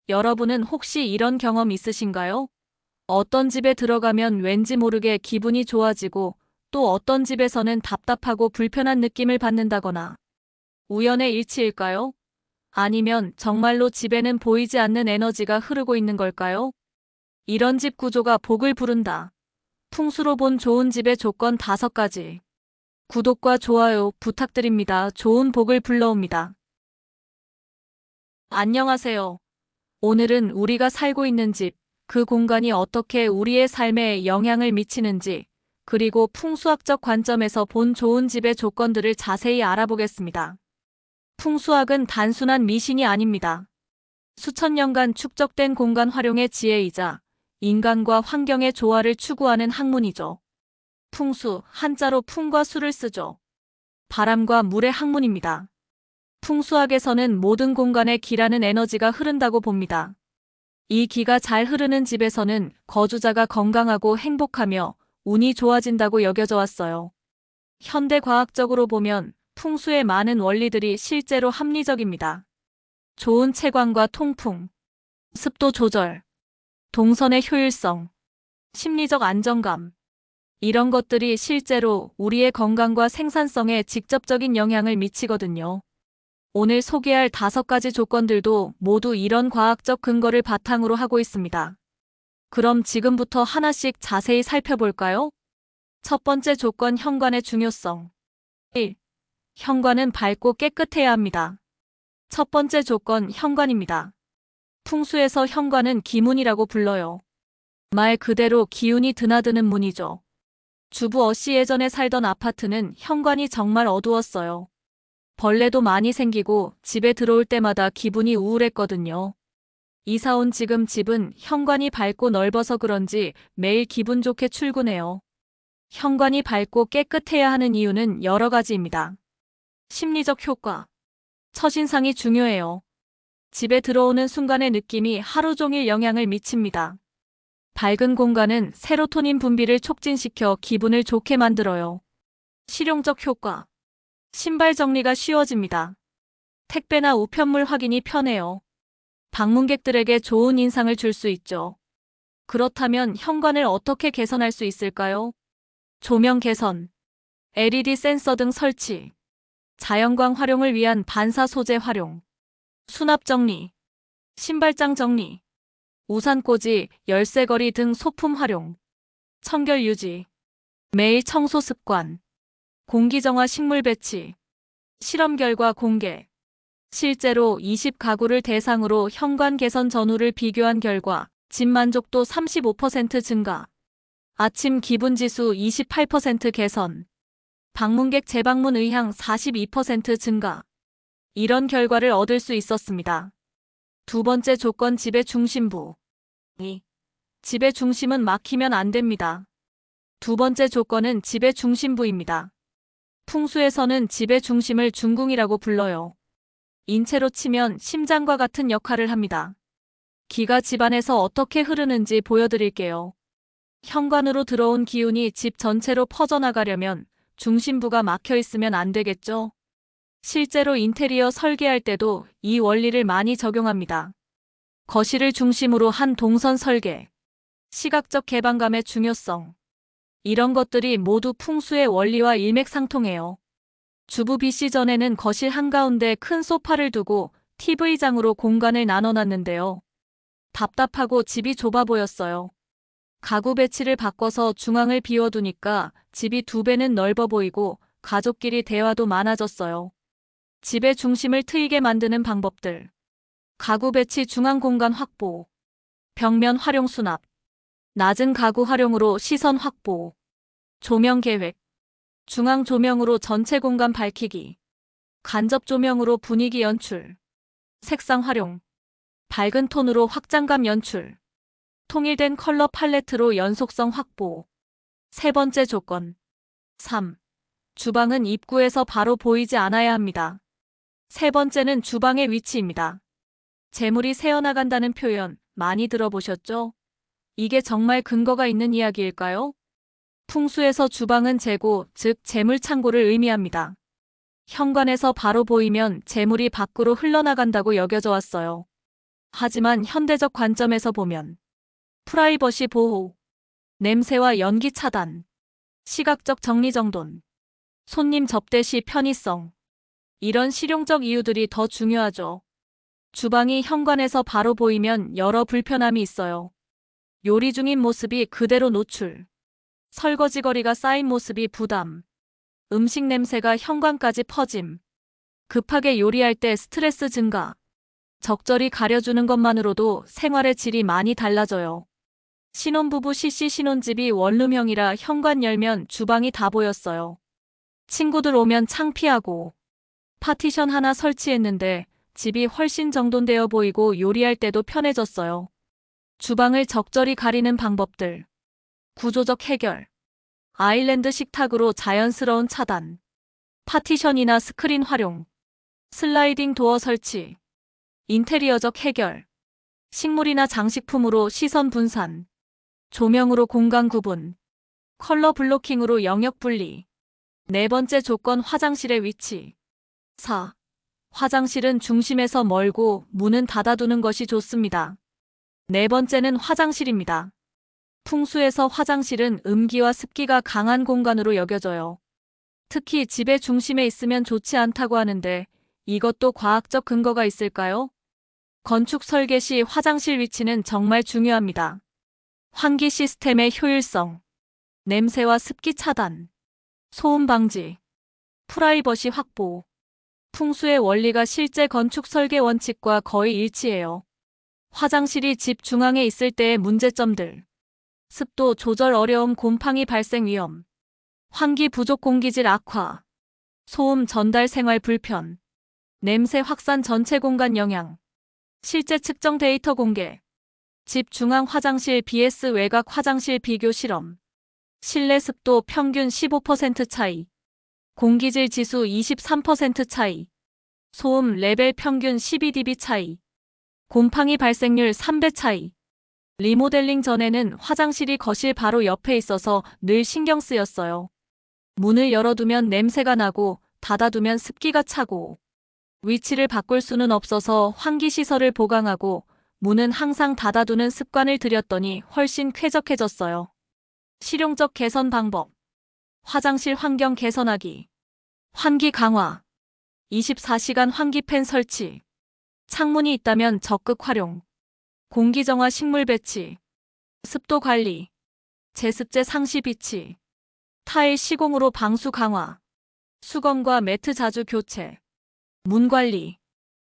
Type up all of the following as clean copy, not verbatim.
여러분은 혹시 이런 경험 있으신가요? 어떤 집에 들어가면 왠지 모르게 기분이 좋아지고 또 어떤 집에서는 답답하고 불편한 느낌을 받는다거나 우연의 일치일까요? 아니면 정말로 집에는 보이지 않는 에너지가 흐르고 있는 걸까요? 이런 집 구조가 복을 부른다. 풍수로 본 좋은 집의 조건 5가지. 구독과 좋아요 부탁드립니다. 좋은 복을 불러옵니다. 안녕하세요. 오늘은 우리가 살고 있는 집, 그 공간이 어떻게 우리의 삶에 영향을 미치는지, 그리고 풍수학적 관점에서 본 좋은 집의 조건들을 자세히 알아보겠습니다. 풍수학은 단순한 미신이 아닙니다. 수천 년간 축적된 공간 활용의 지혜이자 인간과 환경의 조화를 추구하는 학문이죠. 풍수, 한자로 풍과 수를 쓰죠. 바람과 물의 학문입니다. 풍수학에서는 모든 공간에 기라는 에너지가 흐른다고 봅니다. 이 기가 잘 흐르는 집에서는 거주자가 건강하고 행복하며 운이 좋아진다고 여겨져 왔어요. 현대 과학적으로 보면 풍수의 많은 원리들이 실제로 합리적입니다. 좋은 채광과 통풍, 습도 조절, 동선의 효율성, 심리적 안정감, 이런 것들이 실제로 우리의 건강과 생산성에 직접적인 영향을 미치거든요. 오늘 소개할 5가지 조건들도 모두 이런 과학적 근거를 바탕으로 하고 있습니다. 그럼 지금부터 하나씩 자세히 살펴볼까요? 첫 번째 조건, 현관의 중요성. 1. 현관은 밝고 깨끗해야 합니다. 첫 번째 조건, 현관입니다. 풍수에서 현관은 기문이라고 불러요. 말 그대로 기운이 드나드는 문이죠. 주부 어씨 예전에 살던 아파트는 현관이 정말 어두웠어요. 벌레도 많이 생기고 집에 들어올 때마다 기분이 우울했거든요. 이사 온 지금 집은 현관이 밝고 넓어서 그런지 매일 기분 좋게 출근해요. 현관이 밝고 깨끗해야 하는 이유는 여러 가지입니다. 심리적 효과. 첫인상이 중요해요. 집에 들어오는 순간의 느낌이 하루 종일 영향을 미칩니다. 밝은 공간은 세로토닌 분비를 촉진시켜 기분을 좋게 만들어요. 실용적 효과. 신발 정리가 쉬워집니다. 택배나 우편물 확인이 편해요. 방문객들에게 좋은 인상을 줄 수 있죠. 그렇다면 현관을 어떻게 개선할 수 있을까요? 조명 개선, LED 센서 등 설치, 자연광 활용을 위한 반사 소재 활용, 수납 정리, 신발장 정리, 우산꽂이, 열쇠거리 등 소품 활용, 청결 유지, 매일 청소 습관, 공기정화 식물 배치, 실험 결과 공개. 실제로 20가구를 대상으로 현관 개선 전후를 비교한 결과 집 만족도 35% 증가, 아침 기분 지수 28% 개선, 방문객 재방문 의향 42% 증가. 이런 결과를 얻을 수 있었습니다. 두 번째 조건, 집의 중심부. 2. 집의 중심은 막히면 안 됩니다. 두 번째 조건은 집의 중심부입니다. 풍수에서는 집의 중심을 중궁이라고 불러요. 인체로 치면 심장과 같은 역할을 합니다. 기가 집안에서 어떻게 흐르는지 보여드릴게요. 현관으로 들어온 기운이 집 전체로 퍼져나가려면 중심부가 막혀 있으면 안 되겠죠? 실제로 인테리어 설계할 때도 이 원리를 많이 적용합니다. 거실을 중심으로 한 동선 설계, 시각적 개방감의 중요성. 이런 것들이 모두 풍수의 원리와 일맥상통해요. 주부 BC 전에는 거실 한가운데 큰 소파를 두고 TV장으로 공간을 나눠놨는데요. 답답하고 집이 좁아 보였어요. 가구 배치를 바꿔서 중앙을 비워두니까 집이 2배는 넓어 보이고 가족끼리 대화도 많아졌어요. 집의 중심을 트이게 만드는 방법들. 가구 배치, 중앙 공간 확보, 벽면 활용 수납, 낮은 가구 활용으로 시선 확보, 조명 계획, 중앙 조명으로 전체 공간 밝히기, 간접 조명으로 분위기 연출, 색상 활용, 밝은 톤으로 확장감 연출, 통일된 컬러 팔레트로 연속성 확보. 세 번째 조건. 3. 주방은 입구에서 바로 보이지 않아야 합니다. 세 번째는 주방의 위치입니다. 재물이 새어나간다는 표현 많이 들어보셨죠? 이게 정말 근거가 있는 이야기일까요? 풍수에서 주방은 재고, 즉 재물 창고를 의미합니다. 현관에서 바로 보이면 재물이 밖으로 흘러나간다고 여겨져 왔어요. 하지만 현대적 관점에서 보면 프라이버시 보호, 냄새와 연기 차단, 시각적 정리정돈, 손님 접대 시 편의성, 이런 실용적 이유들이 더 중요하죠. 주방이 현관에서 바로 보이면 여러 불편함이 있어요. 요리 중인 모습이 그대로 노출, 설거지 거리가 쌓인 모습이 부담, 음식 냄새가 현관까지 퍼짐, 급하게 요리할 때 스트레스 증가, 적절히 가려주는 것만으로도 생활의 질이 많이 달라져요. 신혼부부 CC 신혼집이 원룸형이라 현관 열면 주방이 다 보였어요. 친구들 오면 창피하고 파티션 하나 설치했는데 집이 훨씬 정돈되어 보이고 요리할 때도 편해졌어요. 주방을 적절히 가리는 방법들. 구조적 해결. 아일랜드 식탁으로 자연스러운 차단. 파티션이나 스크린 활용. 슬라이딩 도어 설치. 인테리어적 해결. 식물이나 장식품으로 시선 분산. 조명으로 공간 구분. 컬러 블로킹으로 영역 분리. 네 번째 조건 화장실의 위치. 4. 화장실은 중심에서 멀고 문은 닫아두는 것이 좋습니다. 네 번째는 화장실입니다. 풍수에서 화장실은 음기와 습기가 강한 공간으로 여겨져요. 특히 집의 중심에 있으면 좋지 않다고 하는데 이것도 과학적 근거가 있을까요? 건축 설계 시 화장실 위치는 정말 중요합니다. 환기 시스템의 효율성, 냄새와 습기 차단, 소음 방지, 프라이버시 확보. 풍수의 원리가 실제 건축 설계 원칙과 거의 일치해요. 화장실이 집 중앙에 있을 때의 문제점들. 습도 조절 어려움, 곰팡이 발생 위험, 환기 부족, 공기질 악화, 소음 전달 생활 불편, 냄새 확산, 전체 공간 영향. 실제 측정 데이터 공개. 집 중앙 화장실 vs 외곽 화장실 비교 실험. 실내 습도 평균 15% 차이, 공기질 지수 23% 차이, 소음 레벨 평균 12dB 차이, 곰팡이 발생률 3배 차이. 리모델링 전에는 화장실이 거실 바로 옆에 있어서 늘 신경 쓰였어요. 문을 열어두면 냄새가 나고 닫아두면 습기가 차고, 위치를 바꿀 수는 없어서 환기시설을 보강하고 문은 항상 닫아두는 습관을 들였더니 훨씬 쾌적해졌어요. 실용적 개선 방법. 화장실 환경 개선하기. 환기 강화. 24시간 환기팬 설치. 창문이 있다면 적극 활용. 공기정화 식물 배치. 습도 관리. 제습제 상시 비치. 타일 시공으로 방수 강화. 수건과 매트 자주 교체. 문 관리.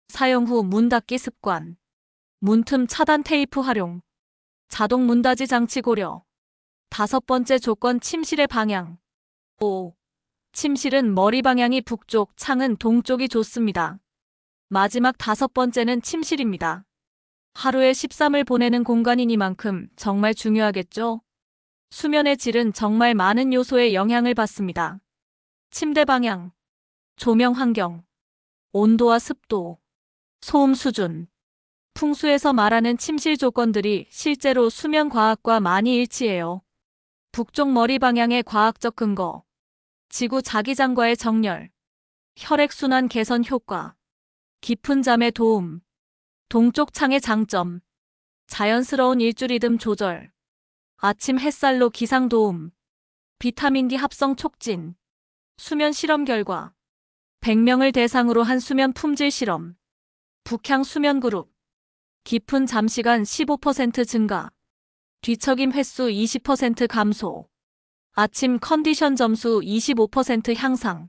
사용 후 문 닫기 습관. 문틈 차단 테이프 활용. 자동 문닫이 장치 고려. 다섯 번째 조건 침실의 방향. 5. 침실은 머리 방향이 북쪽, 창은 동쪽이 좋습니다. 마지막 다섯 번째는 침실입니다. 하루에 13을 보내는 공간이니만큼 정말 중요하겠죠? 수면의 질은 정말 많은 요소에 영향을 받습니다. 침대 방향, 조명 환경, 온도와 습도, 소음 수준. 풍수에서 말하는 침실 조건들이 실제로 수면 과학과 많이 일치해요. 북쪽 머리 방향의 과학적 근거. 지구 자기장과의 정렬. 혈액순환 개선 효과. 깊은 잠에 도움. 동쪽 창의 장점. 자연스러운 일주 리듬 조절. 아침 햇살로 기상 도움. 비타민 D 합성 촉진. 수면 실험 결과. 100명을 대상으로 한 수면 품질 실험. 북향 수면 그룹. 깊은 잠시간 15% 증가. 뒤척임 횟수 20% 감소. 아침 컨디션 점수 25% 향상.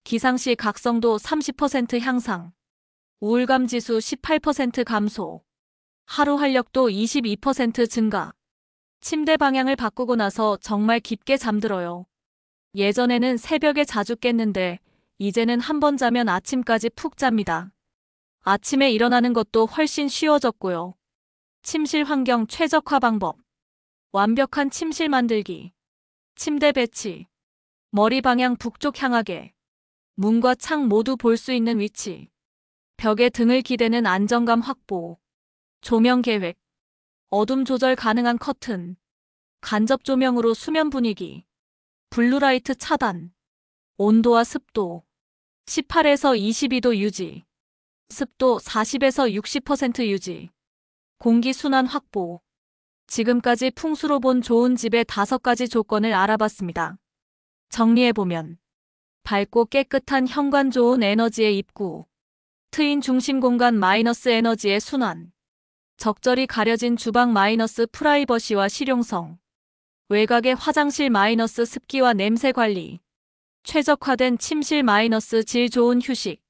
기상시 각성도 30% 향상. 우울감 지수 18% 감소. 하루 활력도 22% 증가. 침대 방향을 바꾸고 나서 정말 깊게 잠들어요. 예전에는 새벽에 자주 깼는데 이제는 한 번 자면 아침까지 푹 잡니다. 아침에 일어나는 것도 훨씬 쉬워졌고요. 침실 환경 최적화 방법. 완벽한 침실 만들기. 침대 배치. 머리 방향 북쪽 향하게. 문과 창 모두 볼 수 있는 위치. 벽에 등을 기대는 안정감 확보. 조명 계획. 어둠 조절 가능한 커튼. 간접 조명으로 수면 분위기. 블루라이트 차단. 온도와 습도. 18에서 22도 유지. 습도 40에서 60% 유지. 공기순환 확보. 지금까지 풍수로 본 좋은 집의 5가지 조건을 알아봤습니다. 정리해보면 밝고 깨끗한 현관, 좋은 에너지의 입구, 트인 중심 공간 마이너스 에너지의 순환, 적절히 가려진 주방 마이너스 프라이버시와 실용성, 외곽의 화장실 마이너스 습기와 냄새 관리, 최적화된 침실 마이너스 질 좋은 휴식.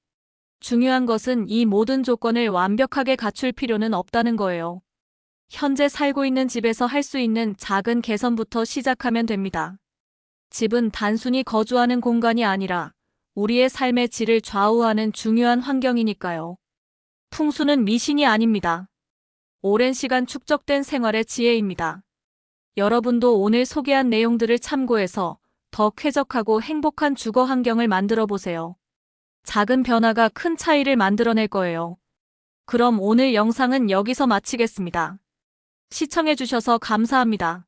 중요한 것은 이 모든 조건을 완벽하게 갖출 필요는 없다는 거예요. 현재 살고 있는 집에서 할 수 있는 작은 개선부터 시작하면 됩니다. 집은 단순히 거주하는 공간이 아니라 우리의 삶의 질을 좌우하는 중요한 환경이니까요. 풍수는 미신이 아닙니다. 오랜 시간 축적된 생활의 지혜입니다. 여러분도 오늘 소개한 내용들을 참고해서 더 쾌적하고 행복한 주거 환경을 만들어 보세요. 작은 변화가 큰 차이를 만들어낼 거예요. 그럼 오늘 영상은 여기서 마치겠습니다. 시청해주셔서 감사합니다.